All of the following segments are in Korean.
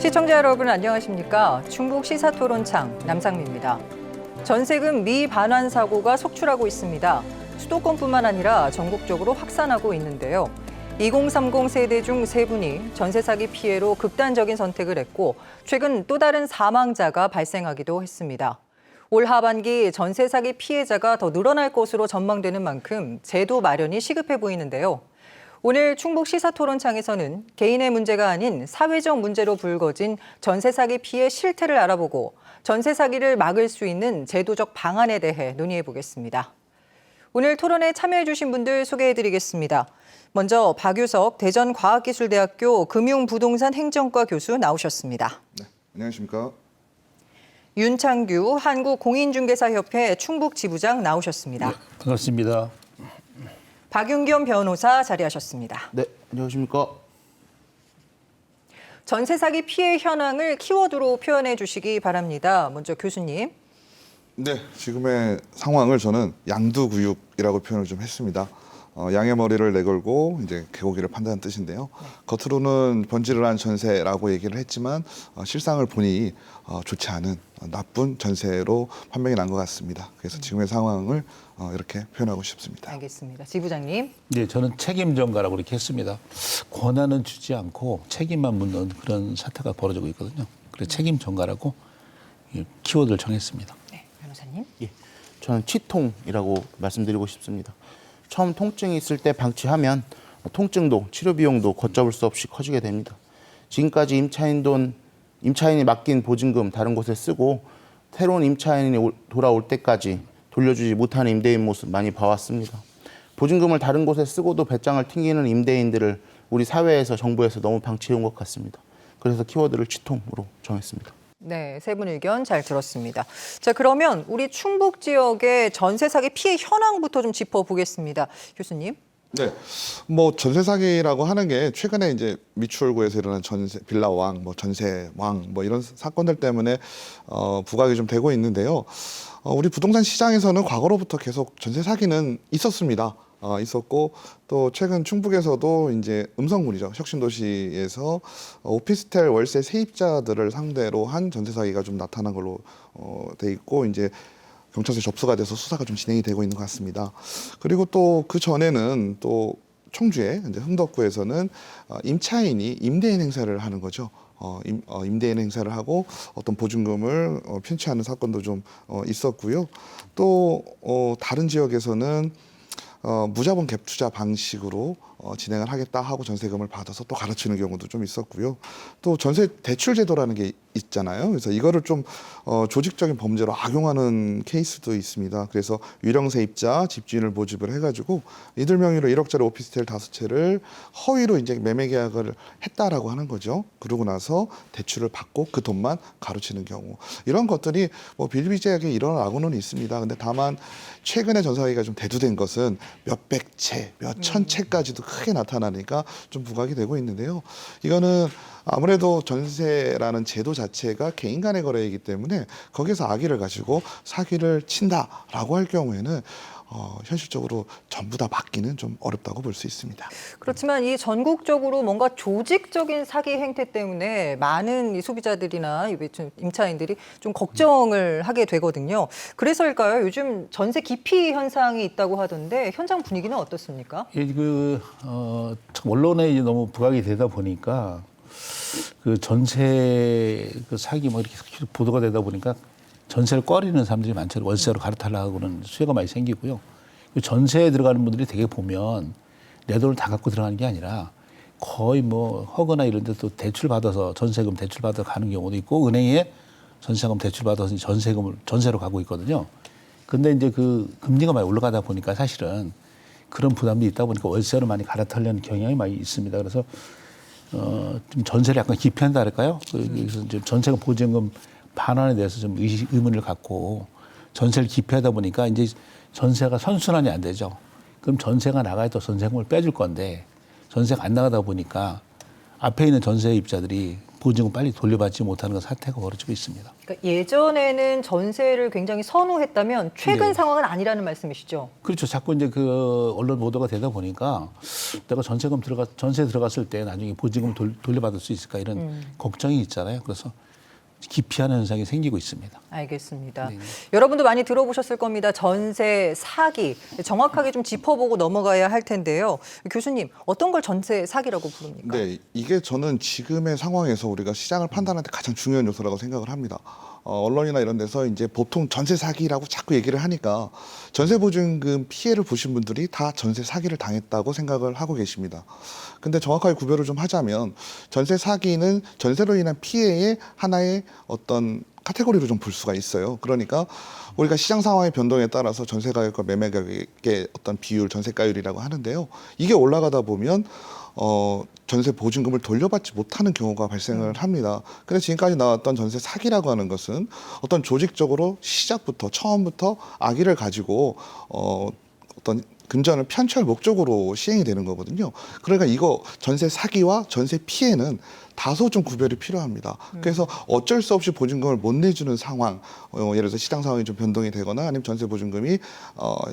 시청자 여러분 안녕하십니까? 충북 시사토론창 남상미입니다. 전세금 미반환 사고가 속출하고 있습니다. 수도권뿐만 아니라 전국적으로 확산하고 있는데요. 2030 세대 중 3분이 전세 사기 피해로 극단적인 선택을 했고 최근 또 다른 사망자가 발생하기도 했습니다. 올 하반기 전세 사기 피해자가 더 늘어날 것으로 전망되는 만큼 제도 마련이 시급해 보이는데요. 오늘 충북 시사토론창에서는 개인의 문제가 아닌 사회적 문제로 불거진 전세 사기 피해 실태를 알아보고 전세 사기를 막을 수 있는 제도적 방안에 대해 논의해 보겠습니다. 오늘 토론에 참여해 주신 분들 소개해 드리겠습니다. 먼저 박유석 대전과학기술대학교 금융부동산 행정과 교수 나오셨습니다. 네, 안녕하십니까? 윤창규 한국공인중개사협회 충북지부장 나오셨습니다. 네, 반갑습니다. 박윤겸 변호사 자리하셨습니다. 네, 안녕하십니까? 전세 사기 피해 현황을 키워드로 표현해 주시기 바랍니다. 먼저 교수님. 네, 지금의 상황을 저는 양두구육이라고 표현을 좀 했습니다. 양의 머리를 내걸고 이제 개고기를 판다는 뜻인데요. 겉으로는 번지르르한 전세라고 얘기를 했지만 실상을 보니 좋지 않은 나쁜 전세로 판명이 난 것 같습니다. 그래서 지금의 상황을 이렇게 표현하고 싶습니다. 알겠습니다. 지부장님. 네, 저는 책임 전가라고 이렇게 했습니다. 권한은 주지 않고 책임만 묻는 그런 사태가 벌어지고 있거든요. 그래서 책임 전가라고 키워드를 정했습니다. 네, 변호사님. 예, 저는 치통이라고 말씀드리고 싶습니다. 처음 통증이 있을 때 방치하면 통증도 치료 비용도 걷잡을 수 없이 커지게 됩니다. 지금까지 임차인이 맡긴 보증금 다른 곳에 쓰고 새로운 임차인이 돌아올 때까지 돌려주지 못하는 임대인 모습 많이 봐왔습니다. 보증금을 다른 곳에 쓰고도 배짱을 튕기는 임대인들을 우리 사회에서 정부에서 너무 방치해온 것 같습니다. 그래서 키워드를 치통으로 정했습니다. 네, 세 분 의견 잘 들었습니다. 자, 그러면 우리 충북 지역의 전세 사기 피해 현황부터 좀 짚어보겠습니다. 교수님. 네, 뭐 전세 사기라고 하는 게 최근에 이제 미추홀구에서 일어난 전세 빌라왕, 뭐 전세왕, 뭐 이런 사건들 때문에 부각이 좀 되고 있는데요. 우리 부동산 시장에서는 과거로부터 계속 전세 사기는 있었습니다. 있었고 또 최근 충북에서도 이제 음성군이죠. 혁신도시에서 오피스텔 월세 세입자들을 상대로 한 전세 사기가 좀 나타난 걸로 돼 있고 이제 경찰서에 접수가 돼서 수사가 좀 진행이 되고 있는 것 같습니다. 그리고 또 그 전에는 또 청주의 이제 흥덕구에서는 임차인이 임대인 행사를 하는 거죠. 임대인 행사를 하고 어떤 보증금을 편취하는 사건도 좀 있었고요. 또 다른 지역에서는 무자본 갭 투자 방식으로 진행을 하겠다 하고 전세금을 받아서 또 갈아치는 경우도 좀 있었고요. 또 전세 대출 제도라는 게 있잖아요. 그래서 이거를 좀 조직적인 범죄로 악용하는 케이스도 있습니다. 그래서 유령 세입자 집주인을 모집을 해가지고 이들 명의로 1억짜리 오피스텔 5채를 허위로 이제 매매 계약을 했다라고 하는 거죠. 그러고 나서 대출을 받고 그 돈만 가로치는 경우 이런 것들이 뭐 비일비재하게 일어나고는 있습니다. 근데 다만 최근에 전세 사기가 좀 대두된 것은 몇백 채, 몇천 채까지도 크게 나타나니까 좀 부각이 되고 있는데요. 이거는 아무래도 전세라는 제도 자체가 개인 간의 거래이기 때문에 거기서 악의를 가지고 사기를 친다라고 할 경우에는 현실적으로 전부 다 막기는 좀 어렵다고 볼 수 있습니다. 그렇지만 이 전국적으로 뭔가 조직적인 사기 행태 때문에 많은 이 소비자들이나 임차인들이 좀 걱정을 하게 되거든요. 그래서일까요? 요즘 전세 기피 현상이 있다고 하던데 현장 분위기는 어떻습니까? 예, 언론에 이제 너무 부각이 되다 보니까 그 전세 그 사기 뭐 이렇게 보도가 되다 보니까 전세를 꺼리는 사람들이 많죠. 월세로 갈아타려고 하는 수요가 많이 생기고요. 전세에 들어가는 분들이 되게 보면 내 돈을 다 갖고 들어가는 게 아니라 거의 뭐 허거나 이런 데 또 대출 받아서 전세금 대출 받아 가는 경우도 있고 은행에 전세금 대출 받아서 전세로 가고 있거든요. 근데 이제 그 금리가 많이 올라가다 보니까 사실은 그런 부담이 있다 보니까 월세로 많이 갈아타려는 경향이 많이 있습니다. 그래서 좀 전세를 약간 기피한다 할까요? 그래서 이제 전세금 보증금 반환에 대해서 좀 의문을 갖고 전세를 기피하다 보니까 이제 전세가 선순환이 안 되죠. 그럼 전세가 나가야 또 전세금을 빼줄 건데 전세가 안 나가다 보니까 앞에 있는 전세 입자들이 보증금 빨리 돌려받지 못하는 사태가 벌어지고 있습니다. 그러니까 예전에는 전세를 굉장히 선호했다면 최근 네. 상황은 아니라는 말씀이시죠? 그렇죠. 자꾸 이제 그 언론 보도가 되다 보니까 내가 전세 들어갔을 때 나중에 보증금 돌려받을 수 있을까 이런 걱정이 있잖아요. 그래서 기피하는 현상이 생기고 있습니다. 알겠습니다. 네. 여러분도 많이 들어보셨을 겁니다. 전세 사기. 정확하게 좀 짚어보고 넘어가야 할 텐데요. 교수님, 어떤 걸 전세 사기라고 부릅니까? 네, 이게 저는 지금의 상황에서 우리가 시장을 판단할 때 가장 중요한 요소라고 생각을 합니다. 언론이나 이런 데서 이제 보통 전세 사기라고 자꾸 얘기를 하니까 전세 보증금 피해를 보신 분들이 다 전세 사기를 당했다고 생각을 하고 계십니다. 근데 정확하게 구별을 좀 하자면 전세 사기는 전세로 인한 피해의 하나의 어떤 카테고리로 좀 볼 수가 있어요. 그러니까 우리가 시장 상황의 변동에 따라서 전세 가격과 매매 가격의 어떤 비율, 전세가율이라고 하는데요. 이게 올라가다 보면 전세 보증금을 돌려받지 못하는 경우가 발생을 합니다. 근데 지금까지 나왔던 전세 사기라고 하는 것은 어떤 조직적으로 시작부터 처음부터 악의를 가지고 어떤 금전을 편취할 목적으로 시행이 되는 거거든요. 그러니까 이거 전세 사기와 전세 피해는 다소 좀 구별이 필요합니다. 그래서 어쩔 수 없이 보증금을 못 내주는 상황, 예를 들어서 시장 상황이 좀 변동이 되거나 아니면 전세 보증금이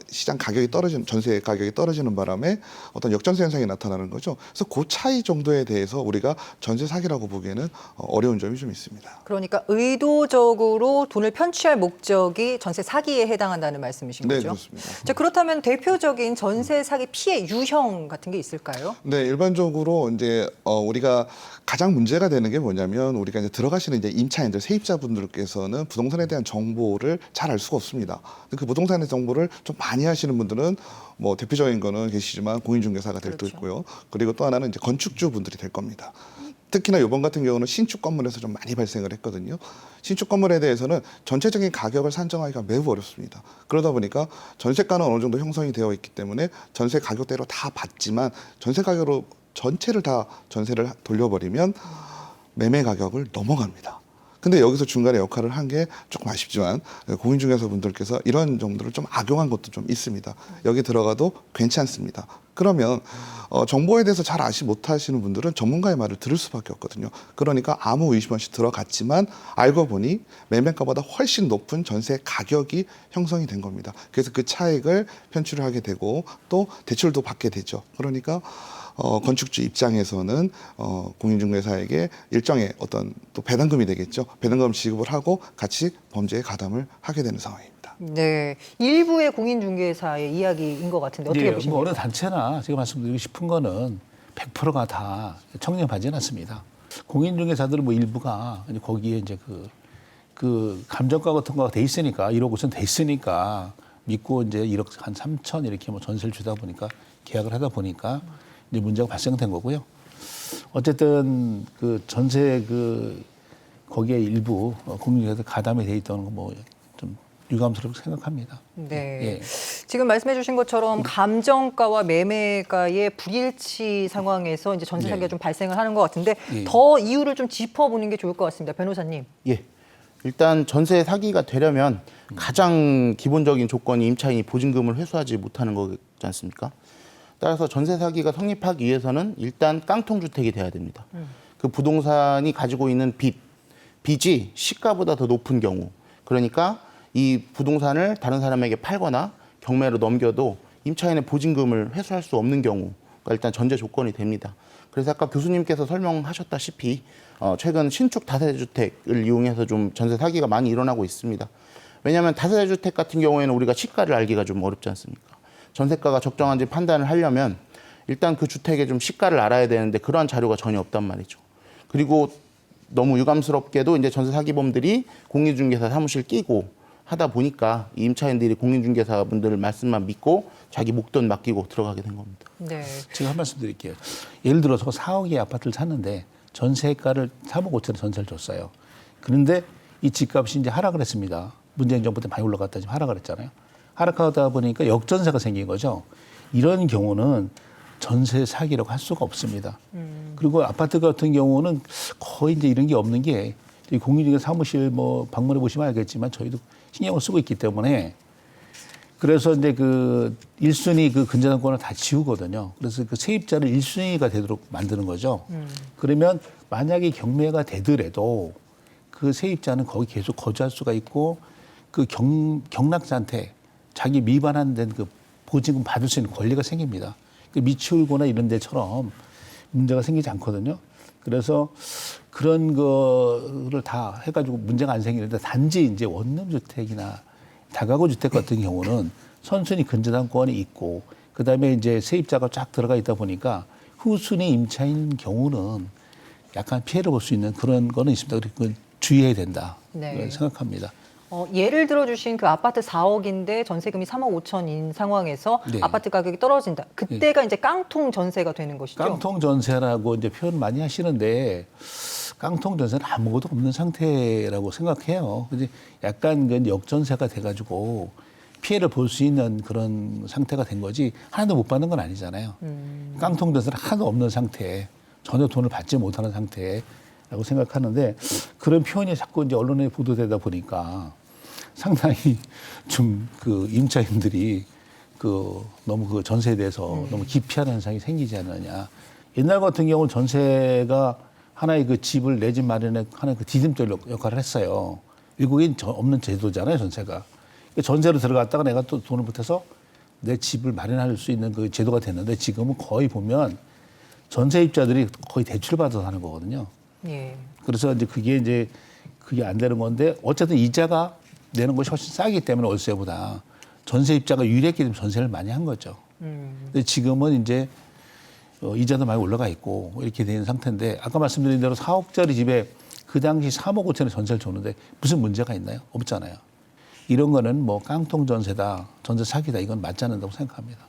시장 가격이 떨어지는, 전세 가격이 떨어지는 바람에 어떤 역전세 현상이 나타나는 거죠. 그래서 그 차이 정도에 대해서 우리가 전세 사기라고 보기에는 어려운 점이 좀 있습니다. 그러니까 의도적으로 돈을 편취할 목적이 전세 사기에 해당한다는 말씀이신 네, 거죠? 그렇습니다. 자, 그렇다면 대표적인 전세 사기 피해 유형 같은 게 있을까요? 네, 일반적으로 이제 우리가 가장 문제가 되는 게 뭐냐면 우리가 이제 들어가시는 이제 임차인들, 세입자분들께서는 부동산에 대한 정보를 잘 알 수가 없습니다. 그 부동산의 정보를 좀 많이 하시는 분들은 뭐 대표적인 거는 계시지만 공인중개사가 될 수도 그렇죠. 있고요. 그리고 또 하나는 이제 건축주 분들이 될 겁니다. 특히나 이번 같은 경우는 신축 건물에서 좀 많이 발생을 했거든요. 신축 건물에 대해서는 전체적인 가격을 산정하기가 매우 어렵습니다. 그러다 보니까 전세가는 어느 정도 형성이 되어 있기 때문에 전세 가격대로 다 받지만 전세 가격으로 전체를 다 전세를 돌려버리면 매매 가격을 넘어갑니다. 근데 여기서 중간에 역할을 한 게 조금 아쉽지만 공인중개사 분들께서 이런 정도를 좀 악용한 것도 좀 있습니다. 여기 들어가도 괜찮습니다. 그러면 정보에 대해서 잘 아시 못하시는 분들은 전문가의 말을 들을 수밖에 없거든요. 그러니까 아무 의심 없이 들어갔지만 알고 보니 매매가보다 훨씬 높은 전세 가격이 형성이 된 겁니다. 그래서 그 차익을 편취를 하게 되고 또 대출도 받게 되죠. 그러니까 건축주 입장에서는 공인중개사에게 일정의 어떤 또 배당금이 되겠죠. 배당금 지급을 하고 같이 범죄에 가담을 하게 되는 상황입니다. 네, 일부의 공인중개사의 이야기인 것 같은데 어떻게 예, 보십니까? 뭐 어느 단체나 제가 말씀드리고 싶은 거는 100%가 다 청렴하지는 않습니다. 공인중개사들은 뭐 일부가 이제 거기에 이제 그 감정가 같은 거가 돼 있으니까 1억 5천 돼 있으니까 믿고 이제 1억 한 3천 이렇게 뭐 전세를 주다 보니까 계약을 하다 보니까 이제 문제가 발생된 거고요. 어쨌든 그 전세 거기에 일부 공인중개사 가담이 돼 있다는 거 뭐 좀 유감스럽게 생각합니다. 네. 예. 지금 말씀해 주신 것처럼 감정가와 매매가의 불일치 상황에서 이제 전세 사기가 네. 좀 발생을 하는 것 같은데 예. 더 이유를 좀 짚어보는 게 좋을 것 같습니다. 변호사님. 예. 일단 전세 사기가 되려면 가장 기본적인 조건이 임차인이 보증금을 회수하지 못하는 거지 않습니까? 따라서 전세 사기가 성립하기 위해서는 일단 깡통주택이 돼야 됩니다. 그 부동산이 가지고 있는 빚이 시가보다 더 높은 경우, 그러니까 이 부동산을 다른 사람에게 팔거나 경매로 넘겨도 임차인의 보증금을 회수할 수 없는 경우가 일단 전제 조건이 됩니다. 그래서 아까 교수님께서 설명하셨다시피 최근 신축 다세대주택을 이용해서 좀 전세 사기가 많이 일어나고 있습니다. 왜냐하면 다세대주택 같은 경우에는 우리가 시가를 알기가 좀 어렵지 않습니까? 전세가가 적정한지 판단을 하려면 일단 그 주택의 좀 시가를 알아야 되는데 그러한 자료가 전혀 없단 말이죠. 그리고 너무 유감스럽게도 이제 전세 사기범들이 공인중개사 사무실 끼고 하다 보니까 이 임차인들이 공인중개사 분들 말씀만 믿고 자기 목돈 맡기고 들어가게 된 겁니다. 네. 제가 한 말씀 드릴게요. 예를 들어서 4억의 아파트를 샀는데 전세가를 3억 5천에 전세를 줬어요. 그런데 이 집값이 이제 하락을 했습니다. 문재인 정부 때 많이 올라갔다 지금 하락을 했잖아요. 하락하다 보니까 역전세가 생긴 거죠. 이런 경우는 전세 사기라고 할 수가 없습니다. 그리고 아파트 같은 경우는 거의 이제 이런 게 없는 게 공인중개사 사무실 뭐 방문해 보시면 알겠지만 저희도 신경을 쓰고 있기 때문에 그래서 이제 그 1순위 그 근저당권을 다 지우거든요. 그래서 그 세입자를 1순위가 되도록 만드는 거죠. 그러면 만약에 경매가 되더라도 그 세입자는 거기 계속 거주할 수가 있고 그 경락자한테 자기 미반환된 그 보증금 받을 수 있는 권리가 생깁니다. 그 미추홀구나 이런 데처럼 문제가 생기지 않거든요. 그래서 그런 거를 다 해가지고 문제가 안 생기는데 단지 이제 원룸 주택이나 다가구 주택 같은 경우는 선순위 근저당권이 있고 그다음에 이제 세입자가 쫙 들어가 있다 보니까 후순위 임차인 경우는 약간 피해를 볼 수 있는 그런 거는 있습니다. 그리고 주의해야 된다 네. 생각합니다. 예를 들어주신 그 아파트 4억인데 전세금이 3억 5천인 상황에서 네. 아파트 가격이 떨어진다. 그때가 이제 깡통 전세가 되는 것이죠. 깡통 전세라고 이제 표현 많이 하시는데 깡통 전세는 아무것도 없는 상태라고 생각해요. 근데 약간 그 역전세가 돼가지고 피해를 볼 수 있는 그런 상태가 된 거지 하나도 못 받는 건 아니잖아요. 깡통 전세는 하나도 없는 상태, 전혀 돈을 받지 못하는 상태라고 생각하는데 그런 표현이 자꾸 이제 언론에 보도되다 보니까 상당히 좀 그 임차인들이 그 너무 그 전세에 대해서 너무 기피하는 현상이 생기지 않느냐. 옛날 같은 경우는 전세가 하나의 그 집을 내 집 마련에 하나의 그 디딤돌 역할을 했어요. 외국인 없는 제도잖아요, 전세가. 전세로 들어갔다가 내가 또 돈을 보태서 내 집을 마련할 수 있는 그 제도가 됐는데 지금은 거의 보면 전세입자들이 거의 대출 받아서 하는 거거든요. 예. 그래서 이제 그게 안 되는 건데 어쨌든 이자가 내는 것이 훨씬 싸기 때문에 월세보다 전세입자가 유리했기 때문에 전세를 많이 한 거죠. 근데 지금은 이제 이자도 많이 올라가 있고 이렇게 된 상태인데 아까 말씀드린 대로 4억짜리 집에 그 당시 3억 5천에 전세를 줬는데 무슨 문제가 있나요? 없잖아요. 이런 거는 뭐 깡통 전세다, 전세 사기다 이건 맞지 않는다고 생각합니다.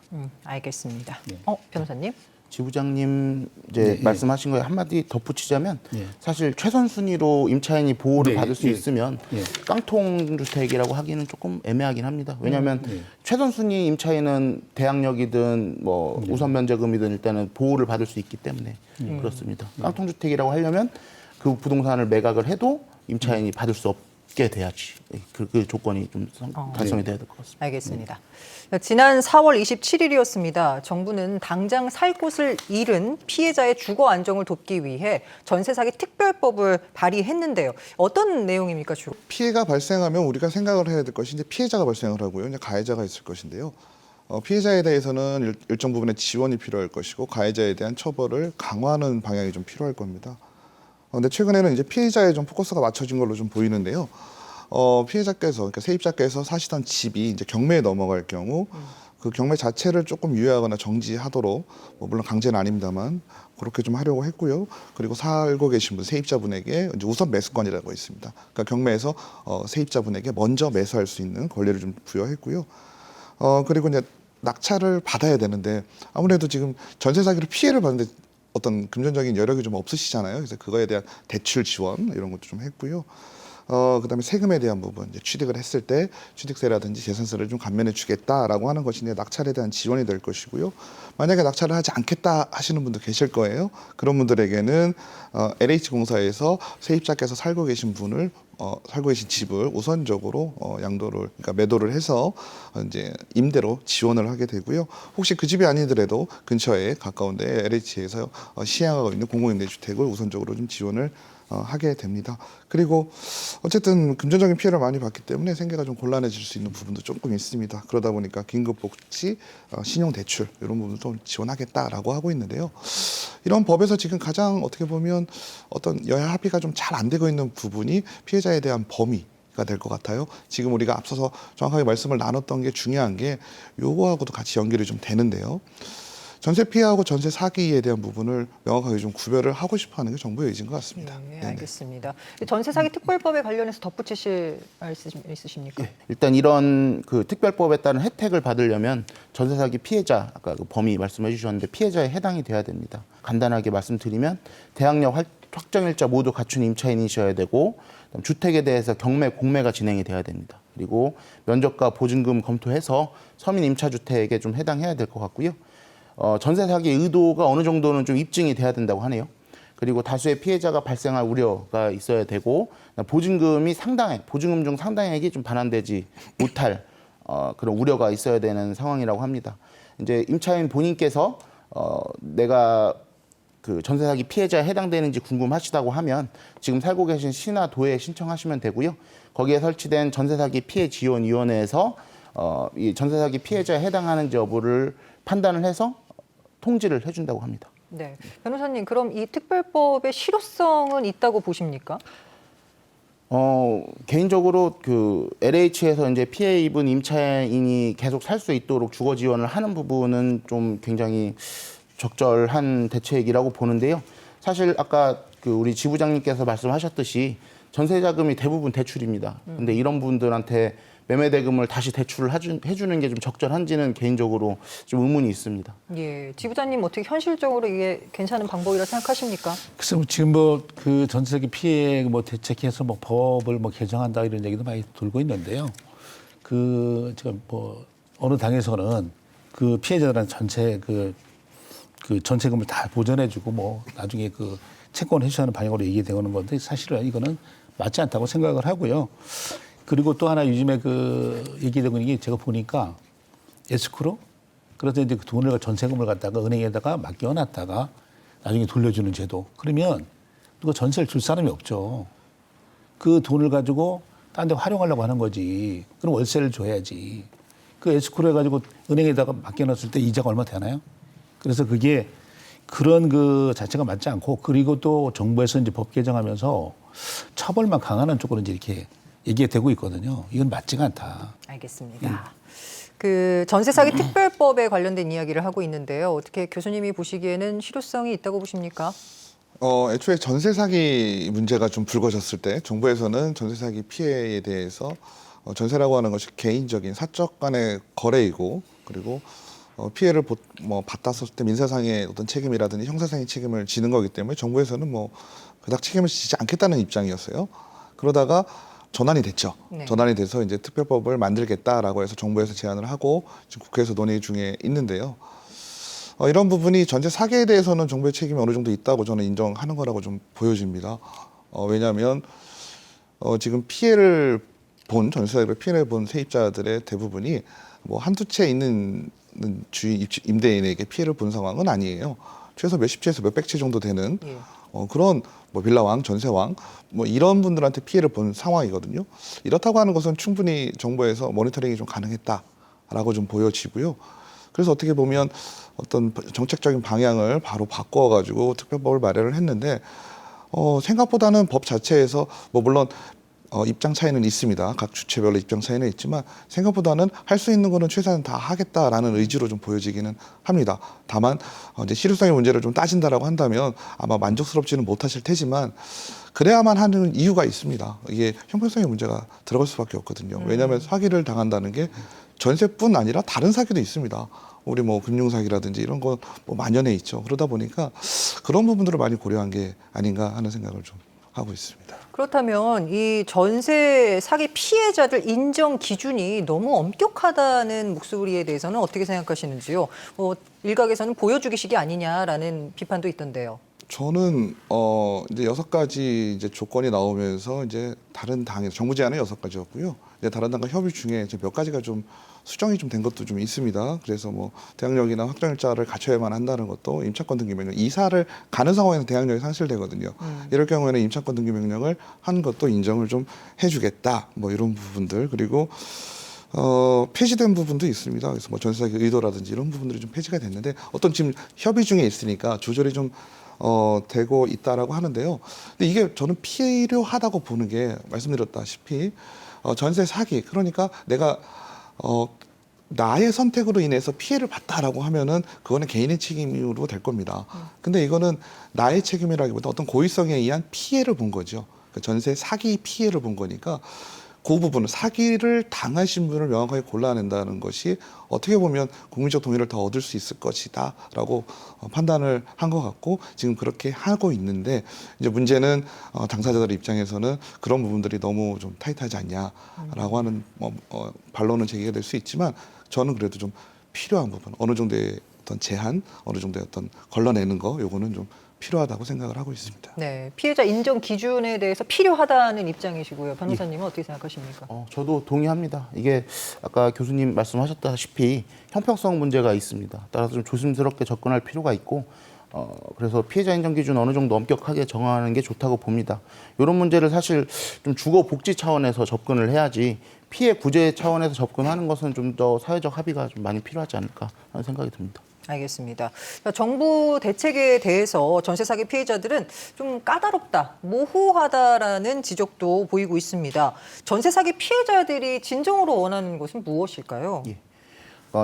알겠습니다. 네. 변호사님? 지부장님 이제 네, 말씀하신 거에 한마디 덧붙이자면 네. 사실 최선 순위로 임차인이 보호를 네, 받을 수 네. 있으면 네. 깡통 주택이라고 하기는 조금 애매하긴 합니다. 왜냐하면 네. 최선 순위 임차인은 대항력이든 뭐 우선 면제금이든 일단은 보호를 받을 수 있기 때문에 그렇습니다. 깡통 주택이라고 하려면 그 부동산을 매각을 해도 임차인이 받을 수 없게 돼야지. 그 조건이 좀 달성이 돼야 될 것 같습니다. 알겠습니다. 지난 4월 27일이었습니다. 정부는 당장 살 곳을 잃은 피해자의 주거 안정을 돕기 위해 전세 사기 특별법을 발의했는데요. 어떤 내용입니까, 주로? 피해가 발생하면 우리가 생각을 해야 될 것이 이제 피해자가 발생을 하고요. 이제 가해자가 있을 것인데요. 피해자에 대해서는 일정 부분의 지원이 필요할 것이고 가해자에 대한 처벌을 강화하는 방향이 좀 필요할 겁니다. 근데 최근에는 이제 피해자에 좀 포커스가 맞춰진 걸로 좀 보이는데요. 피해자께서, 그러니까 세입자께서 사시던 집이 이제 경매에 넘어갈 경우 그 경매 자체를 조금 유예하거나 정지하도록, 뭐 물론 강제는 아닙니다만 그렇게 좀 하려고 했고요. 그리고 살고 계신 분, 세입자분에게 이제 우선 매수권이라고 있습니다. 그러니까 경매에서 세입자분에게 먼저 매수할 수 있는 권리를 좀 부여했고요. 그리고 이제 낙찰을 받아야 되는데 아무래도 지금 전세 사기로 피해를 받는데 어떤 금전적인 여력이 좀 없으시잖아요. 그래서 그거에 대한 대출 지원 이런 것도 좀 했고요. 그다음에 세금에 대한 부분, 이제 취득을 했을 때 취득세라든지 재산세를 좀 감면해 주겠다라고 하는 것이 이제 낙찰에 대한 지원이 될 것이고요. 만약에 낙찰을 하지 않겠다 하시는 분도 계실 거예요. 그런 분들에게는 LH공사에서 세입자께서 살고 계신 분을 살고 계신 집을 우선적으로 양도를, 그러니까 매도를 해서 이제 임대로 지원을 하게 되고요. 혹시 그 집이 아니더라도 근처에 가까운데 LH에서 시행하고 있는 공공임대주택을 우선적으로 좀 지원을 하게 됩니다. 그리고 어쨌든 금전적인 피해를 많이 받기 때문에 생계가 좀 곤란해질 수 있는 부분도 조금 있습니다. 그러다 보니까 긴급복지, 신용대출 이런 부분도 지원하겠다라고 하고 있는데요. 이런 법에서 지금 가장 어떻게 보면 어떤 여야 합의가 좀 잘 안 되고 있는 부분이 피해자에 대한 범위가 될 것 같아요. 지금 우리가 앞서서 정확하게 말씀을 나눴던 게 중요한 게 요거하고도 같이 연결이 좀 되는데요. 전세 피해하고 전세 사기에 대한 부분을 명확하게 좀 구별을 하고 싶어하는 게 정부의 의지인 것 같습니다. 네, 네네. 알겠습니다. 전세 사기 특별법에 관련해서 덧붙이실 말씀 있으십니까? 일단 이런 그 특별법에 따른 혜택을 받으려면 전세 사기 피해자, 아까 그 범위 말씀해 주셨는데 피해자에 해당이 돼야 됩니다. 간단하게 말씀드리면 대항력 확정일자 모두 갖춘 임차인이셔야 되고 주택에 대해서 경매, 공매가 진행이 돼야 됩니다. 그리고 면적과 보증금 검토해서 서민 임차주택에 좀 해당해야 될 것 같고요. 전세 사기 의도가 어느 정도는 좀 입증이 돼야 된다고 하네요. 그리고 다수의 피해자가 발생할 우려가 있어야 되고 보증금이 보증금 중 상당액이 좀 반환되지 못할 그런 우려가 있어야 되는 상황이라고 합니다. 이제 임차인 본인께서 내가 그 전세 사기 피해자에 해당되는지 궁금하시다고 하면 지금 살고 계신 시나 도에 신청하시면 되고요. 거기에 설치된 전세 사기 피해 지원 위원회에서 이 전세 사기 피해자에 해당하는지 여부를 판단을 해서 통지를 해준다고 합니다. 네, 변호사님, 그럼 이 특별법의 실효성은 있다고 보십니까? 개인적으로 그 LH에서 이제 피해 입은 임차인이 계속 살 수 있도록 주거 지원을 하는 부분은 좀 굉장히 적절한 대책이라고 보는데요. 사실 아까 그 우리 지부장님께서 말씀하셨듯이 전세 자금이 대부분 대출입니다. 근데 이런 분들한테 매매 대금을 다시 대출을 해주는 게 좀 적절한지는 개인적으로 좀 의문이 있습니다. 예, 지부장님 어떻게 현실적으로 이게 괜찮은 방법이라 생각하십니까? 글쎄 지금 뭐 그 전세기 피해 뭐 대책해서 뭐 법을 뭐 개정한다 이런 얘기도 많이 돌고 있는데요. 그 지금 뭐 어느 당에서는 그 피해자들한테 전체 그 전세금을 다 보전해주고 뭐 나중에 그 채권 회수하는 방향으로 얘기되는 건데 사실은 이거는 맞지 않다고 생각을 하고요. 그리고 또 하나 요즘에 그 얘기되고 있는 게 제가 보니까 에스크로 그래서 이제 그 돈을 전세금을 갖다가 은행에다가 맡겨놨다가 나중에 돌려주는 제도. 그러면 누가 전세를 줄 사람이 없죠. 그 돈을 가지고 딴 데 활용하려고 하는 거지. 그럼 월세를 줘야지. 그 에스크로 해가지고 은행에다가 맡겨놨을 때 이자가 얼마 되나요? 그래서 그게 그런 그 자체가 맞지 않고 그리고 또 정부에서 이제 법 개정하면서 처벌만 강화하는 쪽으로 이제 이렇게 얘기가 되고 있거든요. 이건 맞지가 않다. 알겠습니다. 그 전세 사기 특별법에 관련된 이야기를 하고 있는데요. 어떻게 교수님이 보시기에는 실효성이 있다고 보십니까? 애초에 전세 사기 문제가 좀 불거졌을 때 정부에서는 전세 사기 피해에 대해서 전세라고 하는 것이 개인적인 사적 간의 거래이고 그리고 피해를 받았을 때 민사상의 어떤 책임이라든지 형사상의 책임을 지는 거기 때문에 정부에서는 뭐 그닥 책임을 지지 않겠다는 입장이었어요. 그러다가 전환이 됐죠. 네. 전환이 돼서 이제 특별법을 만들겠다라고 해서 정부에서 제안을 하고 지금 국회에서 논의 중에 있는데요. 이런 부분이 전세 사기에 대해서는 정부의 책임이 어느 정도 있다고 저는 인정하는 거라고 좀 보여집니다. 왜냐하면 지금 피해를 본 전세 사기로 피해를 본 세입자들의 대부분이 뭐 한두 채 있는 주인 임대인에게 피해를 본 상황은 아니에요. 최소 몇십 채에서 몇백 채 정도 되는 예. 그런 뭐 빌라왕, 전세왕 뭐 이런 분들한테 피해를 본 상황이거든요. 이렇다고 하는 것은 충분히 정부에서 모니터링이 좀 가능했다라고 좀 보여지고요. 그래서 어떻게 보면 어떤 정책적인 방향을 바로 바꿔가지고 특별법을 마련을 했는데 생각보다는 법 자체에서 뭐 물론 입장 차이는 있습니다. 각 주체별로 입장 차이는 있지만 생각보다는 할 수 있는 거는 최대한 다 하겠다라는 의지로 좀 보여지기는 합니다. 다만 이제 실효성의 문제를 좀 따진다라고 한다면 아마 만족스럽지는 못하실 테지만 그래야만 하는 이유가 있습니다. 이게 형평성의 문제가 들어갈 수밖에 없거든요. 왜냐하면 사기를 당한다는 게 전세뿐 아니라 다른 사기도 있습니다. 우리 뭐 금융 사기라든지 이런 거 뭐 만연해 있죠. 그러다 보니까 그런 부분들을 많이 고려한 게 아닌가 하는 생각을 좀 하고 있습니다. 그렇다면 이 전세 사기 피해자들 인정 기준이 너무 엄격하다는 목소리에 대해서는 어떻게 생각하시는지요? 일각에서는 보여주기식이 아니냐라는 비판도 있던데요. 저는 이제 6가지 이제 조건이 나오면서 이제 다른 당에서 정부 제안은 6가지였고요. 이제 다른 당과 협의 중에 이제 몇 가지가 좀 수정이 좀 된 것도 좀 있습니다. 그래서 뭐 대항력이나 확정일자를 갖춰야만 한다는 것도 임차권 등기 명령 이사를 가는 상황에서 대항력이 상실되거든요. 이럴 경우에는 임차권 등기 명령을 한 것도 인정을 좀 해주겠다. 뭐 이런 부분들 그리고 폐지된 부분도 있습니다. 그래서 뭐 전세 사기 의도라든지 이런 부분들이 좀 폐지가 됐는데 어떤 지금 협의 중에 있으니까 조절이 좀 되고 있다라고 하는데요. 근데 이게 저는 필요하다고 보는 게 말씀드렸다시피 전세 사기 그러니까 내가 나의 선택으로 인해서 피해를 봤다라고 하면은 그거는 개인의 책임으로 될 겁니다. 근데 이거는 나의 책임이라기보다 어떤 고의성에 의한 피해를 본 거죠. 그러니까 전세 사기 피해를 본 거니까 그 부분은 사기를 당하신 분을 명확하게 골라낸다는 것이 어떻게 보면 국민적 동의를 더 얻을 수 있을 것이다라고 판단을 한 것 같고 지금 그렇게 하고 있는데 이제 문제는 당사자들 입장에서는 그런 부분들이 너무 좀 타이트하지 않냐라고 하는 반론은 제기가 될 수 있지만 저는 그래도 좀 필요한 부분 어느 정도의 어떤 제한, 어느 정도의 어떤 걸러내는 거, 요거는 좀 필요하다고 생각을 하고 있습니다. 네, 피해자 인정 기준에 대해서 필요하다는 입장이시고요. 변호사님은 어떻게 생각하십니까? 저도 동의합니다. 이게 아까 교수님 말씀하셨다시피 형평성 문제가 있습니다. 따라서 좀 조심스럽게 접근할 필요가 있고 그래서 피해자 인정 기준 어느 정도 엄격하게 정하는 게 좋다고 봅니다. 이런 문제를 사실 좀 주거 복지 차원에서 접근을 해야지 피해 구제 차원에서 접근하는 것은 좀 더 사회적 합의가 좀 많이 필요하지 않을까 하는 생각이 듭니다. 알겠습니다. 정부 대책에 대해서 전세 사기 피해자들은 좀 까다롭다, 모호하다라는 지적도 보이고 있습니다. 전세 사기 피해자들이 진정으로 원하는 것은 무엇일까요? 예.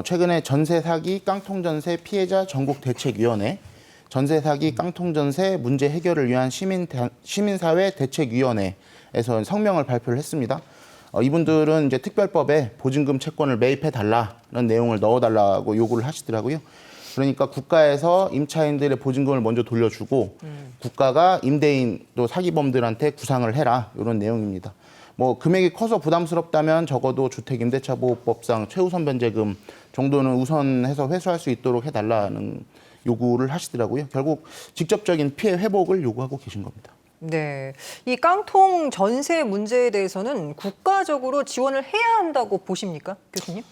최근에 전세 사기 깡통 전세 피해자 전국 대책위원회, 전세 사기 깡통 전세 문제 해결을 위한 시민사회 대책위원회에서 성명을 발표를 했습니다. 이분들은 이제 특별법에 보증금 채권을 매입해 달라는 내용을 넣어달라고 요구를 하시더라고요. 그러니까 국가에서 임차인들의 보증금을 먼저 돌려주고 국가가 임대인 또 사기범들한테 구상을 해라 이런 내용입니다. 뭐 금액이 커서 부담스럽다면 적어도 주택임대차보호법상 최우선 변제금 정도는 우선해서 회수할 수 있도록 해달라는 요구를 하시더라고요. 결국 직접적인 피해 회복을 요구하고 계신 겁니다. 네, 이 깡통 전세 문제에 대해서는 국가적으로 지원을 해야 한다고 보십니까, 교수님?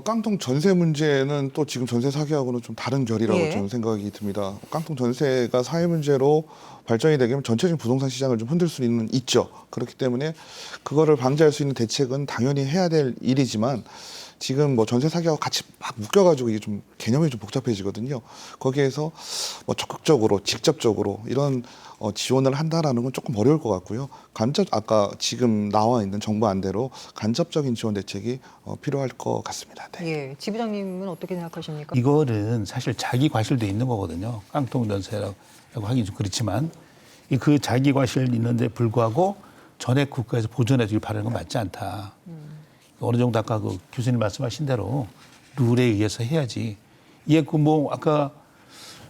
깡통 전세 문제는 또 지금 전세 사기하고는 좀 다른 결이라고 예. 저는 생각이 듭니다. 깡통 전세가 사회 문제로 발전이 되면 전체적인 부동산 시장을 좀 흔들 수는 있죠. 그렇기 때문에 그거를 방지할 수 있는 대책은 당연히 해야 될 일이지만 지금 뭐 전세 사기하고 같이 막 묶여가지고 이게 좀 개념이 좀 복잡해지거든요. 거기에서 뭐 적극적으로 직접적으로 이런 지원을 한다라는 건 조금 어려울 것 같고요. 아까 지금 나와 있는 정부 안대로 간접적인 지원 대책이 필요할 것 같습니다. 네. 예, 지부장님은 어떻게 생각하십니까? 이거는 사실 자기 과실도 있는 거거든요. 깡통 전세라고 하긴 좀 그렇지만 그 자기 과실 있는데 불구하고 전액 국가에서 보존해 주길 바라는 건 맞지 않다. 어느 정도 아까 그 교수님 말씀하신 대로 룰에 의해서 해야지. 이게 그 뭐 아까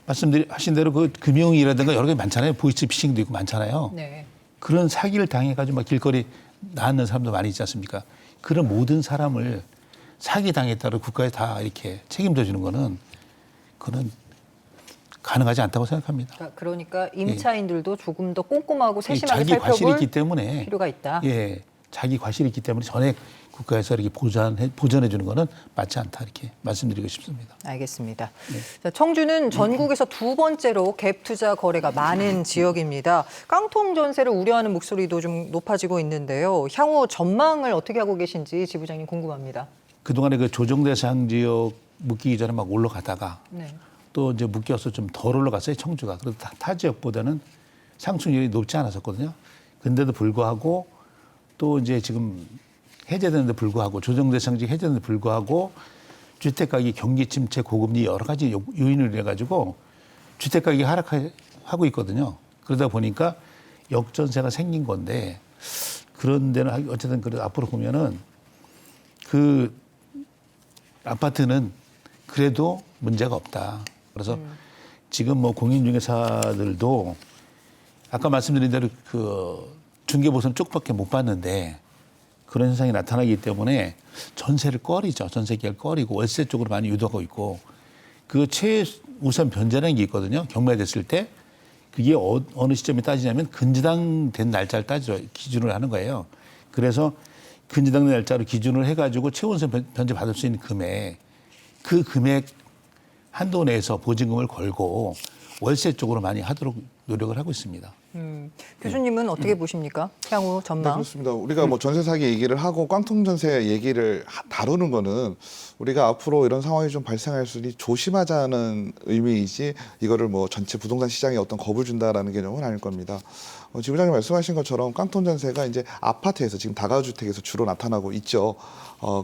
말씀하신 대로 그 금융이라든가 여러 개 많잖아요. 보이스피싱도 있고 많잖아요. 네. 그런 사기를 당해가지고 막 길거리 나앉는 사람도 많이 있지 않습니까? 그런 모든 사람을 사기 당했다고 국가에 다 이렇게 책임져 주는 거는 그거는 가능하지 않다고 생각합니다. 그러니까 임차인들도 조금 더 꼼꼼하고 세심하게 자기 과실이 살펴볼 있기 때문에 필요가 있다. 예, 자기 과실이 있기 때문에 전액 국가에서 이렇게 보전해 주는 거는 맞지 않다 이렇게 말씀드리고 싶습니다. 알겠습니다. 자, 청주는 전국에서 두 번째로 갭 투자 거래가 많은 지역입니다. 깡통 전세를 우려하는 목소리도 좀 높아지고 있는데요. 향후 전망을 어떻게 하고 계신지 지부장님 궁금합니다. 그동안에 그 조정 대상 지역 묶이기 전에 막 올라가다가 네. 또 이제 묶여서 좀 덜 올라갔어요, 청주가. 그래도 타 지역보다는 상승률이 높지 않았었거든요. 근데도 불구하고 또 이제 지금 해제되는데 불구하고 조정 대상 지역 해제되는데 불구하고 주택 가격이 경기 침체, 고금리 여러 가지 요인을 해 가지고 주택 가격이 하락하고 있거든요. 그러다 보니까 역전세가 생긴 건데 그런 데는 어쨌든 그래도 앞으로 보면은 그 아파트는 그래도 문제가 없다. 그래서 지금 뭐 공인중개사들도 아까 말씀드린 대로 그 중개보수는 쪽밖에 못 받는데 그런 현상이 나타나기 때문에 전세를 꺼리죠. 전세 계약을 꺼리고 월세 쪽으로 많이 유도하고 있고 그 최우선 변제라는 게 있거든요. 경매됐을 때 그게 어느 시점에 따지냐면 근저당 된 날짜를 기준으로 하는 거예요. 그래서 근저당 된 날짜로 기준을 해가지고 최우선 변제 받을 수 있는 금액 그 금액 한도 내에서 보증금을 걸고 월세 쪽으로 많이 하도록 노력을 하고 있습니다. 교수님은 어떻게 보십니까? 향후 네, 전망. 그렇습니다. 우리가 뭐 전세 사기 얘기를 하고 깡통 전세 얘기를 다루는 거는 우리가 앞으로 이런 상황이 좀 발생할 수 있으니 조심하자는 의미이지 이거를 뭐 전체 부동산 시장에 어떤 겁을 준다라는 개념은 아닐 겁니다. 지부장님 말씀하신 것처럼 깡통 전세가 이제 아파트에서 지금 다가구주택에서 주로 나타나고 있죠.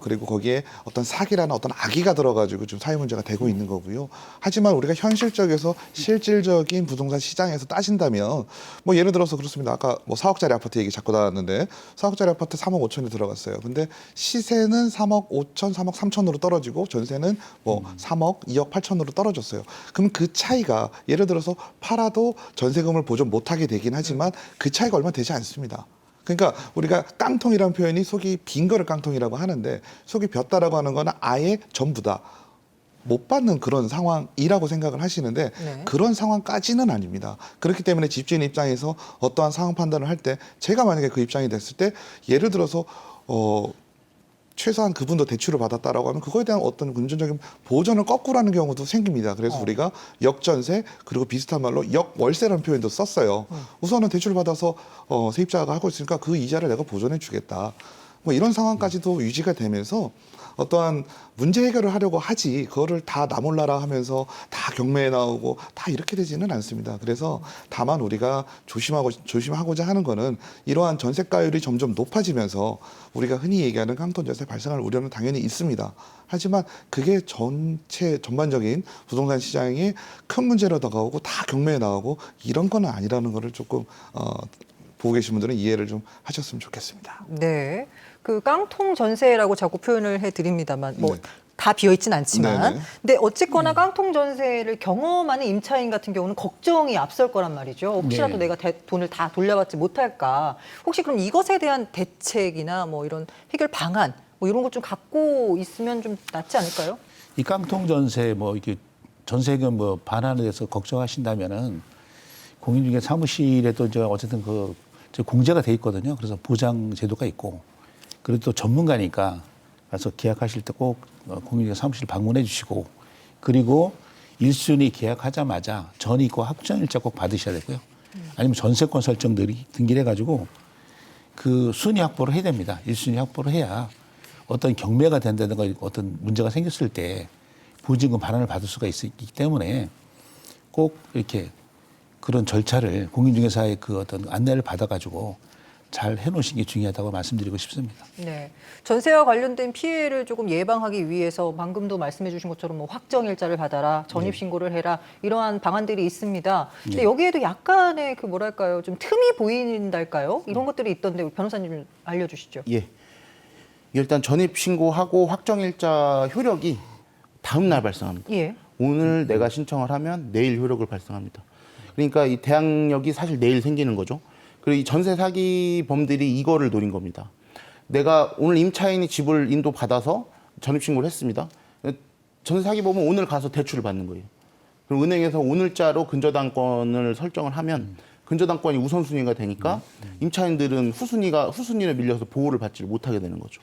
그리고 거기에 어떤 사기라는 어떤 악의가 들어가지고 지금 사회 문제가 되고 있는 거고요. 하지만 우리가 현실적에서 실질적인 부동산 시장에서 따진다면 뭐 예를 들어서 그렇습니다. 아까 뭐 4억짜리 아파트 얘기 자꾸 나왔는데 4억짜리 아파트 3억 5천에 들어갔어요. 근데 시세는 3억 5천, 3억 3천으로 떨어지고 전세는 뭐 3억, 2억 8천으로 떨어졌어요. 그럼 그 차이가 예를 들어서 팔아도 전세금을 보전 못하게 되긴 하지만 그 차이가 얼마 되지 않습니다. 그러니까 우리가 깡통이라는 표현이 속이 빈 거를 깡통이라고 하는데 속이 ቢ었다라고 하는 거는 아예 전부다. 못 받는 그런 상황이라고 생각을 하시는데 네. 그런 상황까지는 아닙니다. 그렇기 때문에 집주인 입장에서 어떠한 상황 판단을 할 때 제가 만약에 그 입장이 됐을 때 예를 들어서 최소한 그분도 대출을 받았다라고 하면 그거에 대한 어떤 금전적인 보전을 거꾸로 하는 경우도 생깁니다. 그래서 우리가 역전세 그리고 비슷한 말로 역월세라는 표현도 썼어요. 우선은 대출을 받아서 세입자가 하고 있으니까 그 이자를 내가 보전해 주겠다. 뭐 이런 상황까지도 유지가 되면서 어떠한 문제 해결을 하려고 하지 그거를 다 나 몰라라 하면서 다 경매에 나오고 다 이렇게 되지는 않습니다. 그래서 다만 우리가 조심하고자 하는 거는 이러한 전세가율이 점점 높아지면서 우리가 흔히 얘기하는 깡통 전세 발생할 우려는 당연히 있습니다. 하지만 그게 전반적인 부동산 시장에 큰 문제로 다가오고 다 경매에 나오고 이런 거는 아니라는 거를 조금 보고 계신 분들은 이해를 좀 하셨으면 좋겠습니다. 네. 그 깡통 전세라고 자꾸 표현을 해드립니다만 뭐 네. 다 비어 있진 않지만 네네. 근데 어쨌거나 깡통 전세를 경험하는 임차인 같은 경우는 걱정이 앞설 거란 말이죠. 혹시라도 네. 내가 돈을 다 돌려받지 못할까. 혹시 그럼 이것에 대한 대책이나 뭐 이런 해결 방안 뭐 이런 것 좀 갖고 있으면 좀 낫지 않을까요? 이 깡통 전세 뭐 이렇게 전세금 뭐 반환에 대해서 걱정하신다면은 공인중개 사무실에도 이제 어쨌든 그 공제가 돼 있거든요. 그래서 보장 제도가 있고 그리고 또 전문가니까 가서 계약하실 때 꼭 공인중개 사무실 방문해 주시고 그리고 1순위 계약하자마자 전입과 확정일자 꼭 받으셔야 되고요. 아니면 전세권 설정 등기를 해가지고 그 순위 확보를 해야 됩니다. 1순위 확보를 해야 어떤 경매가 된다든가 어떤 문제가 생겼을 때 보증금 반환을 받을 수가 있기 때문에 꼭 이렇게 그런 절차를 공인중개사의 그 어떤 안내를 받아가지고 잘 해놓으신 게 중요하다고 말씀드리고 싶습니다. 네. 전세와 관련된 피해를 조금 예방하기 위해서 방금도 말씀해 주신 것처럼 뭐 확정일자를 받아라, 전입신고를 해라 이러한 방안들이 있습니다. 근데 여기에도 약간의 그 뭐랄까요, 좀 틈이 보인달까요? 이런 것들이 있던데 우리 변호사님 좀 알려주시죠. 예. 일단 전입 신고하고 확정일자 효력이 다음 날 발생합니다. 예. 오늘 내가 신청을 하면 내일 효력을 발생합니다. 그러니까 이 대항력이 사실 내일 생기는 거죠. 그리고 이 전세 사기범들이 이거를 노린 겁니다. 내가 오늘 임차인이 집을 인도받아서 전입신고를 했습니다. 전세 사기범은 오늘 가서 대출을 받는 거예요. 그럼 은행에서 오늘자로 근저당권을 설정을 하면 근저당권이 우선순위가 되니까 임차인들은 후순위로 밀려서 보호를 받지 못하게 되는 거죠.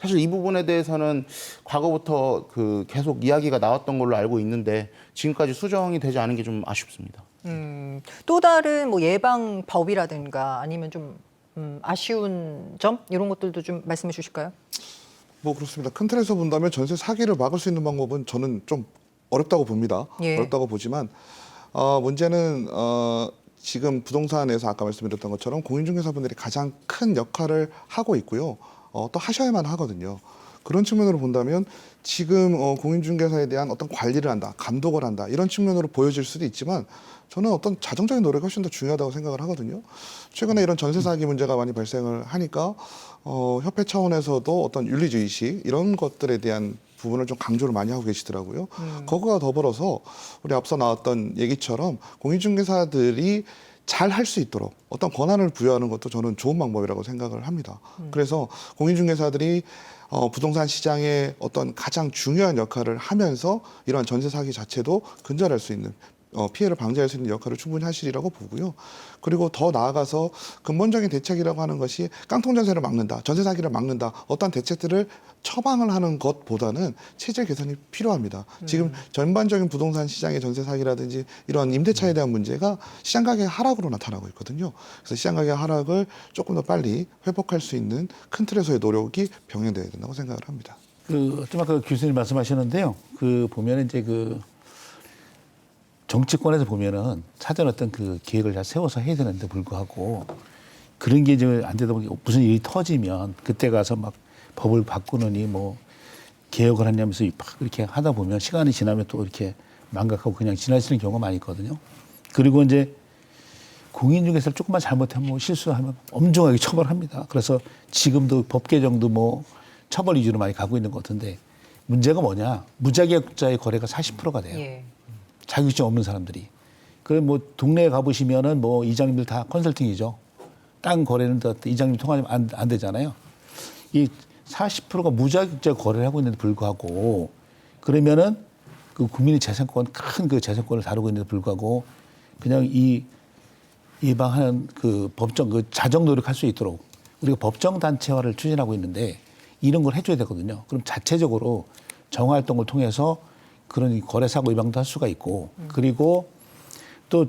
사실 이 부분에 대해서는 과거부터 그 계속 이야기가 나왔던 걸로 알고 있는데 지금까지 수정이 되지 않은 게 좀 아쉽습니다. 또 다른 뭐 예방법이라든가 아니면 좀 아쉬운 점 이런 것들도 좀 말씀해 주실까요? 뭐 그렇습니다. 큰 틀에서 본다면 전세 사기를 막을 수 있는 방법은 저는 좀 어렵다고 봅니다. 예. 어렵다고 보지만 문제는 지금 부동산에서 아까 말씀드렸던 것처럼 공인중개사분들이 가장 큰 역할을 하고 있고요. 또 하셔야만 하거든요. 그런 측면으로 본다면 지금 공인중개사에 대한 어떤 관리를 한다, 감독을 한다 이런 측면으로 보여질 수도 있지만 저는 어떤 자정적인 노력이 훨씬 더 중요하다고 생각을 하거든요. 최근에 이런 전세 사기 문제가 많이 발생을 하니까 협회 차원에서도 어떤 윤리주의식 이런 것들에 대한 부분을 좀 강조를 많이 하고 계시더라고요. 그거와 더불어서 우리 앞서 나왔던 얘기처럼 공인중개사들이 잘 할 수 있도록 어떤 권한을 부여하는 것도 저는 좋은 방법이라고 생각을 합니다. 그래서 공인중개사들이 부동산 시장의 어떤 가장 중요한 역할을 하면서 이러한 전세 사기 자체도 근절할 수 있는 피해를 방지할 수 있는 역할을 충분히 하시리라고 보고요. 그리고 더 나아가서 근본적인 대책이라고 하는 것이 깡통 전세를 막는다, 전세 사기를 막는다, 어떤 대책들을 처방을 하는 것보다는 체질 개선이 필요합니다. 지금 전반적인 부동산 시장의 전세 사기라든지 이런 임대차에 대한 문제가 시장 가격 하락으로 나타나고 있거든요. 그래서 시장 가격 하락을 조금 더 빨리 회복할 수 있는 큰 틀에서의 노력이 병행돼야 된다고 생각을 합니다. 좀 아까 교수님 말씀하셨는데요. 보면 이제 정치권에서 보면은 사전 어떤 그 계획을 잘 세워서 해야 되는데 불구하고 그런 게 이제 안 되다 보니까 무슨 일이 터지면 그때 가서 막 법을 바꾸느니 뭐 개혁을 하냐면서 막 이렇게 하다 보면 시간이 지나면 또 이렇게 망각하고 그냥 지나치는 경우가 많이 있거든요. 그리고 이제 공인중개사를 조금만 잘못하면 뭐 실수하면 엄중하게 처벌합니다. 그래서 지금도 법 개정도 뭐 처벌 위주로 많이 가고 있는 것 같은데 문제가 뭐냐? 무자격자의 거래가 40%가 돼요. 예. 자격증 없는 사람들이. 그럼 뭐 동네에 가보시면은 뭐 이장님들 다 컨설팅이죠. 땅 거래는 이장님 통하면 안 되잖아요. 이 40%가 무자격자 거래를 하고 있는데 불구하고 그러면은 그 국민의 재산권 큰 그 재산권을 다루고 있는데 불구하고 그냥 이 예방하는 그 법정 그 자정 노력할 수 있도록 우리가 법정 단체화를 추진하고 있는데 이런 걸 해줘야 되거든요. 그럼 자체적으로 정활동을 통해서 그런 거래 사고 예방도 할 수가 있고 그리고 또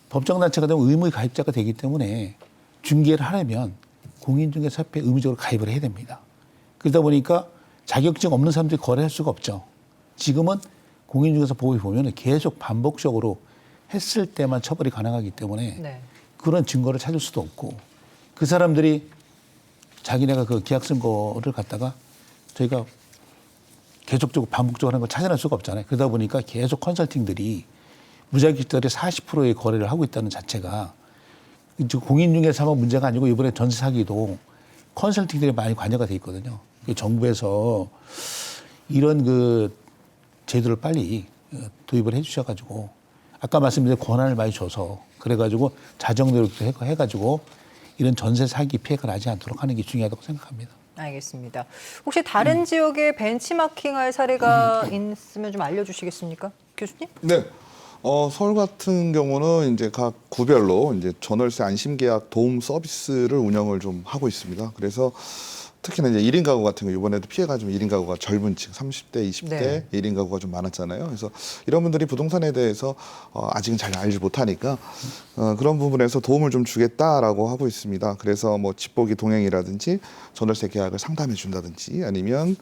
법정 단체가 되면 의무의 가입자가 되기 때문에 중개를 하려면 공인중개사협회에 의무적으로 가입을 해야 됩니다. 그러다 보니까 자격증 없는 사람들이 거래할 수가 없죠. 지금은 공인중개사 보호에 보면 계속 반복적으로 했을 때만 처벌이 가능하기 때문에 네. 그런 증거를 찾을 수도 없고 그 사람들이 자기네가 그 계약 쓴 거를 갖다가 저희가 계속적으로 반복적으로 하는 걸 찾아낼 수가 없잖아요. 그러다 보니까 계속 컨설팅들이 무자격자들이 40%의 거래를 하고 있다는 자체가 공인중개사만 문제가 아니고 이번에 전세 사기도 컨설팅들이 많이 관여가 돼 있거든요. 정부에서 이런 그 제도를 빨리 도입을 해 주셔가지고 아까 말씀드린 권한을 많이 줘서 그래가지고 자정 노력도 해가지고 이런 전세 사기 피해가 나지 않도록 하는 게 중요하다고 생각합니다. 알겠습니다. 혹시 다른 지역에 벤치마킹할 사례가 있으면 좀 알려주시겠습니까, 교수님? 네. 서울 같은 경우는 이제 각 구별로 이제 전월세 안심계약 도움 서비스를 운영을 좀 하고 있습니다. 그래서 특히나 이제 1인 가구 같은 거 이번에도 피해가 좀 1인 가구가 젊은 층 30대, 20대 네. 1인 가구가 좀 많았잖아요. 그래서 이런 분들이 부동산에 대해서 아직은 잘 알지 못하니까 그런 부분에서 도움을 좀 주겠다라고 하고 있습니다. 그래서 뭐 집보기 동행이라든지 전월세 계약을 상담해 준다든지 아니면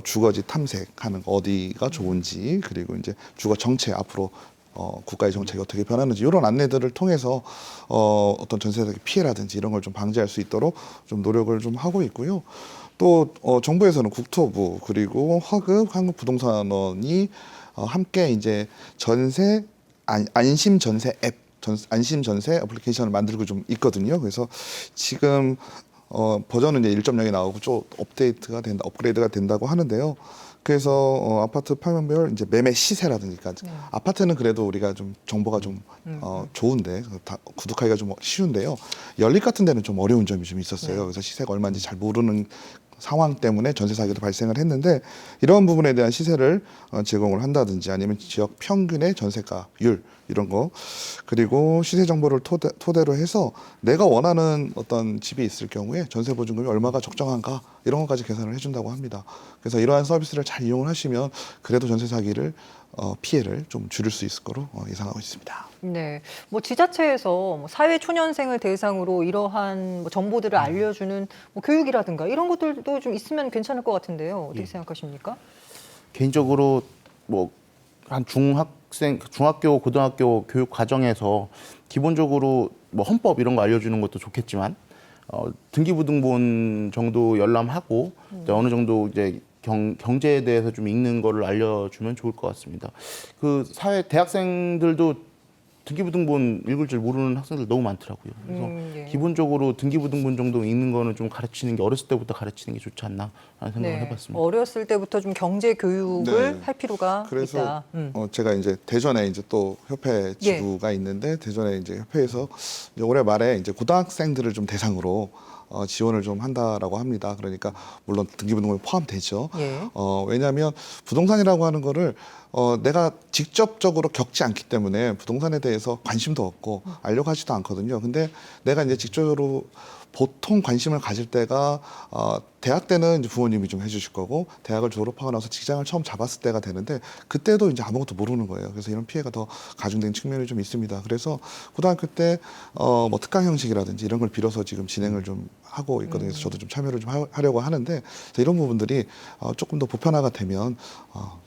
주거지 탐색하는 거 어디가 좋은지 그리고 이제 주거 정책 앞으로 국가의 정책이 어떻게 변하는지 이런 안내들을 통해서 어떤 전세 사기 피해라든지 이런 걸 좀 방지할 수 있도록 좀 노력을 좀 하고 있고요. 또 정부에서는 국토부 그리고 화급 한국부동산원이 함께 이제 전세 안심 전세 앱 안심 전세 애플리케이션을 만들고 좀 있거든요. 그래서 지금 버전은 이제 1.0이 나오고 좀 업그레이드가 된다고 하는데요. 그래서 아파트 평면별 이제 매매 시세라든지 아파트는 그래도 우리가 좀 정보가 좀 좋은데 다 구독하기가 좀 쉬운데요. 연립 같은 데는 좀 어려운 점이 좀 있었어요. 그래서 시세가 얼마인지 잘 모르는 상황 때문에 전세 사기도 발생을 했는데 이런 부분에 대한 시세를 제공을 한다든지 아니면 지역 평균의 전세가율 이런 거 그리고 시세 정보를 토대로 해서 내가 원하는 어떤 집이 있을 경우에 전세 보증금이 얼마가 적정한가 이런 것까지 계산을 해준다고 합니다. 그래서 이러한 서비스를 잘 이용을 하시면 그래도 전세 사기를 피해를 좀 줄일 수 있을 거로 예상하고 있습니다. 네, 뭐 지자체에서 뭐 사회 초년생을 대상으로 이러한 뭐 정보들을 알려주는 뭐 교육이라든가 이런 것들도 좀 있으면 괜찮을 것 같은데요. 어떻게 생각하십니까? 개인적으로 뭐 한 중학교, 고등학교 교육 과정에서 기본적으로 뭐 헌법 이런 거 알려주는 것도 좋겠지만 등기부등본 정도 열람하고 이제 어느 정도 이제 경제에 대해서 좀 읽는 거를 알려주면 좋을 것 같습니다. 그 대학생들도 등기부등본 읽을 줄 모르는 학생들 너무 많더라고요. 그래서 예. 기본적으로 등기부등본 정도 읽는 거는 좀 가르치는 게 어렸을 때부터 가르치는 게 좋지 않나 하는 생각을 해봤습니다. 어렸을 때부터 좀 경제 교육을 네. 할 필요가 그래서 있다. 제가 이제 대전에 이제 또 협회 지부가 있는데 대전에 이제 협회에서 이제 올해 말에 이제 고등학생들을 좀 대상으로 지원을 좀 한다라고 합니다. 그러니까 물론 등기부등본에 포함되죠. 예. 왜냐하면 부동산이라고 하는 거를 내가 직접적으로 겪지 않기 때문에 부동산에 대해서 관심도 없고 알려고 하지도 않거든요. 근데 내가 이제 직접적으로 보통 관심을 가질 때가 대학 때는 이제 부모님이 좀 해주실 거고 대학을 졸업하고 나서 직장을 처음 잡았을 때가 되는데 그때도 이제 아무것도 모르는 거예요. 그래서 이런 피해가 더 가중된 측면이 좀 있습니다. 그래서 고등학교 때 뭐 특강 형식이라든지 이런 걸 빌어서 지금 진행을 좀 하고 있거든요. 그래서 저도 좀 참여를 좀 하려고 하는데 이런 부분들이 조금 더 보편화가 되면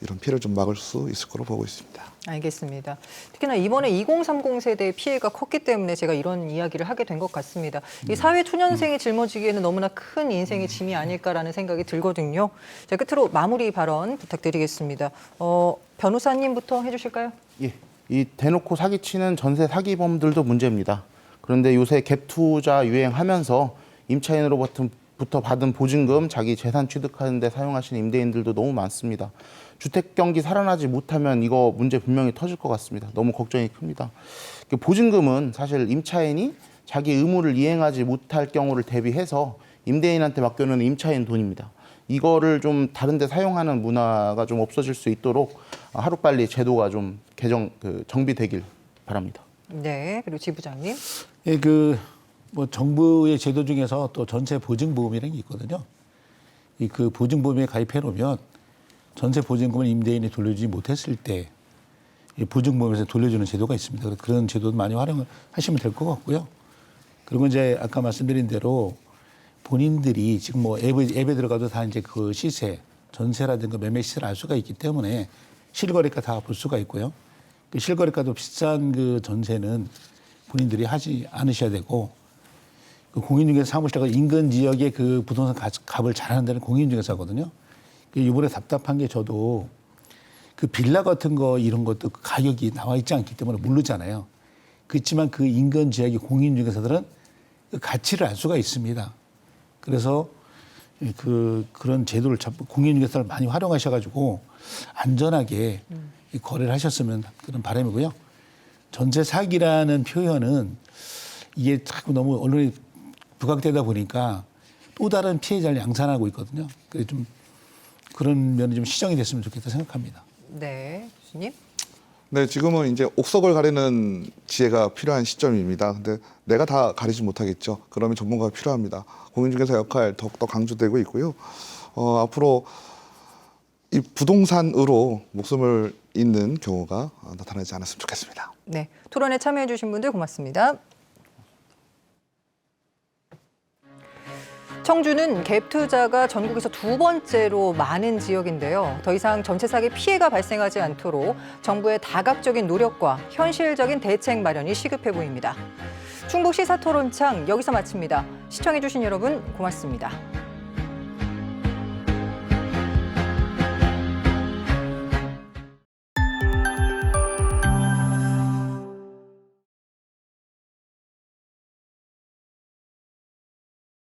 이런 피해를 좀 막을 수 있을 거로 보고 있습니다. 알겠습니다. 특히나 이번에 2030 세대의 피해가 컸기 때문에 제가 이런 이야기를 하게 된 것 같습니다. 이 사회 초년생이 짊어지기에는 너무나 큰 인생의 짐이 아닐까라는 생각이 들거든요. 자, 끝으로 마무리 발언 부탁드리겠습니다. 변호사님부터 해주실까요? 예, 이 대놓고 사기치는 전세 사기범들도 문제입니다. 그런데 요새 갭 투자 유행하면서 임차인으로부터 받은 보증금 자기 재산 취득하는 데 사용하시는 임대인들도 너무 많습니다. 주택 경기 살아나지 못하면 이거 문제 분명히 터질 것 같습니다. 너무 걱정이 큽니다. 보증금은 사실 임차인이 자기 의무를 이행하지 못할 경우를 대비해서 임대인한테 맡겨놓은 임차인 돈입니다. 이거를 좀 다른 데 사용하는 문화가 좀 없어질 수 있도록 하루빨리 제도가 좀 정비되길 바랍니다. 네, 그리고 지부장님. 예, 뭐 정부의 제도 중에서 또 전세 보증보험이라는 게 있거든요. 그 보증보험에 가입해 놓으면 전세 보증금을 임대인이 돌려주지 못했을 때 이 보증보험에서 돌려주는 제도가 있습니다. 그래서 그런 제도도 많이 활용을 하시면 될 것 같고요. 그리고 이제 아까 말씀드린 대로 본인들이 지금 뭐 앱에 들어가도 다 이제 그 시세, 전세라든가 매매 시세를 알 수가 있기 때문에 실거래가 다 볼 수가 있고요. 그 실거래가도 비싼 그 전세는 본인들이 하지 않으셔야 되고, 그 공인중개사 사무실과 인근 지역의 그 부동산 값을 잘하는 데는 공인중개사거든요. 이번에 답답한 게 저도 그 빌라 같은 거 이런 것도 그 가격이 나와 있지 않기 때문에 모르잖아요. 그렇지만 그 인근 지역의 공인중개사들은 그 가치를 알 수가 있습니다. 그래서 그런 제도를 공인중개사를 많이 활용하셔가지고 안전하게 이 거래를 하셨으면 그런 바람이고요. 전세 사기라는 표현은 이게 자꾸 너무 언론에 부각되다 보니까 또 다른 피해자를 양산하고 있거든요. 그래서 좀 그런 면이 좀 시정이 됐으면 좋겠다 생각합니다. 네, 교수님. 네, 지금은 이제 옥석을 가리는 지혜가 필요한 시점입니다. 근데 내가 다 가리지 못하겠죠. 그러면 전문가가 필요합니다. 공인중개사 역할 더욱더 강조되고 있고요. 앞으로 이 부동산으로 목숨을 잃는 경우가 나타나지 않았으면 좋겠습니다. 네, 토론에 참여해 주신 분들 고맙습니다. 청주는 갭 투자가 전국에서 두 번째로 많은 지역인데요. 더 이상 전세 사기 피해가 발생하지 않도록 정부의 다각적인 노력과 현실적인 대책 마련이 시급해 보입니다. 충북 시사토론창 여기서 마칩니다. 시청해 주신 여러분 고맙습니다.